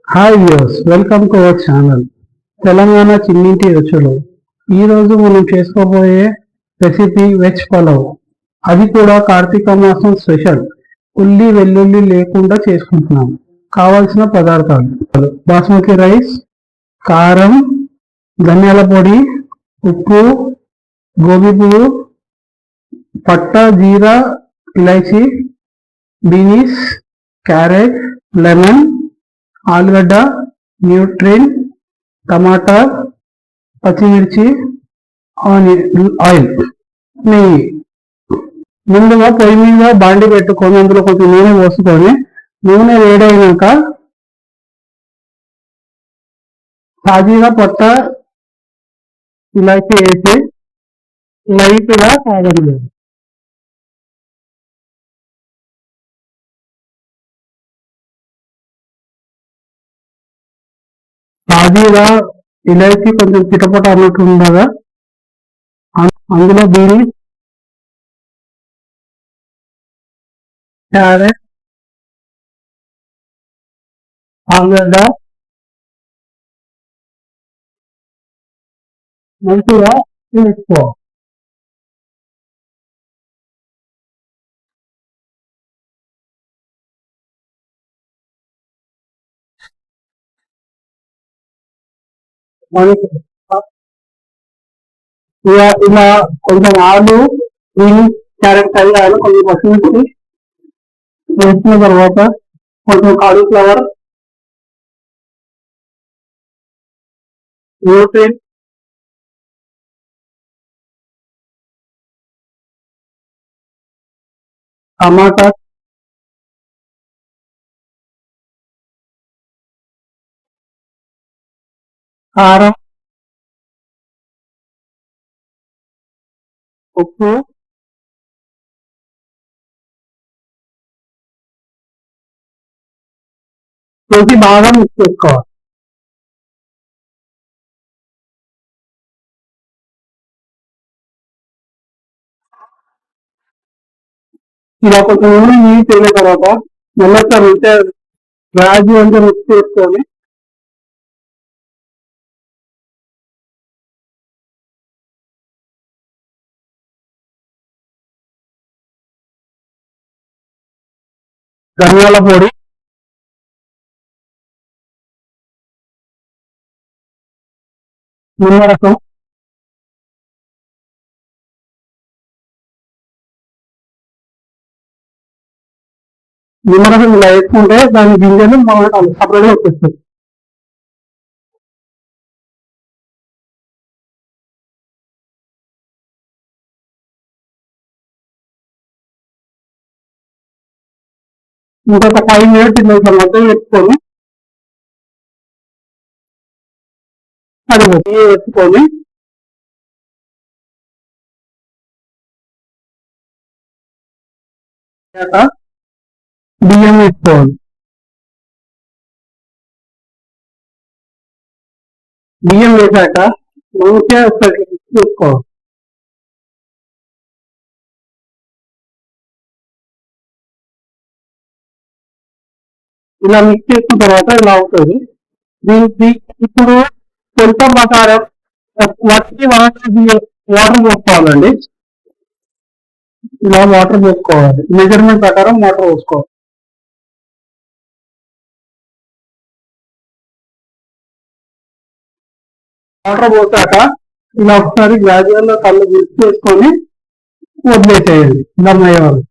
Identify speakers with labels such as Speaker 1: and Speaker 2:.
Speaker 1: Hi viewers, welcome to our channel Telangana చిన్నింటి రుచులు. ఈరోజు మనం చేసుకోబోయే రెసిపీ వెజ్ పలావ్. అది కూడా కార్తీక మాసం స్పెషల్. ఉల్లి వెల్లుల్లి లేకుండా చేసుకుంటున్నాం. కావలసిన పదార్థాలు: బాస్మతి రైస్, కారం, ధనియాల పొడి, ఉప్పు, గోబీ పువ్వు, పట్టా, జీరా, ఇలైచి, బీనీస్, క్యారెట్, లెమన్, ఆలుగడ్డ, న్యూట్రిన్, టమాటా, పచ్చిమిర్చి, ఆయిల్, నెయ్యి. ముందుగా పొయ్యి మీద బాండి పెట్టుకొని అందులో కొంచెం నూనె పోసుకొని, నూనె వేడైనాక సాజీగా పొట్ట ఇలాచి వేసి లైట్గా కాగలేదు. సాజీగా ఇలాచి కొంచెం చిటపట అన్నట్టు ఉండగా అందులో దీని క్యారెట్, ఆలుగడ్డ మంచిగా వేసుకోవాలి. మనకి ఇలా కొంచెం ఆలు, బీన్స్, క్యారెట్ కరిగాయలు, కొంచెం పచ్చిమిర్చి వేసిన తర్వాత కొంచెం కాలీఫ్లవర్, న్యూట్రిన్, టమాటా, కారం, ఉప్పు, వేసి బాగా మిక్స్ చేసుకోవాలి. ఇలా కొంచెం నూనె నీళ్ళు అయిన తర్వాత మెల్లగా ఉంటే రాజు అంతా మిక్స్ చేసుకొని ధనియాల పొడి, నిమ్మరసం, నిమ్మరసం ఇలా వేసుకుంటే దాని గింజలు మనకు సపరేట్గా వచ్చేస్తుంది. ఇంకొక 5 minutes ఇలా మొత్తం పెట్టుకొని అది పెట్టుకొని బియ్యం వేసుకోవాలి. బియ్యం వేసాక మంచిగా చేసుకోవాలి. ఇలా మిక్స్ చేసిన తర్వాత ఇలా అవుతుంది. దీనికి ఇప్పుడు కొంత ప్రకారం వాటర్ పోసుకోవాలండి. ఇలా వాటర్ పోసుకోవాలి, మెజర్మెంట్ ప్రకారం వాటర్ పోసుకోవాలి. వాటర్ పోసాక ఇలా ఒకసారి గ్రాడ్యువల్ గా కళ్ళు మిక్స్ చేసుకొని వదిలేసేయండి దమ్ అయ్యేవాళ్ళు.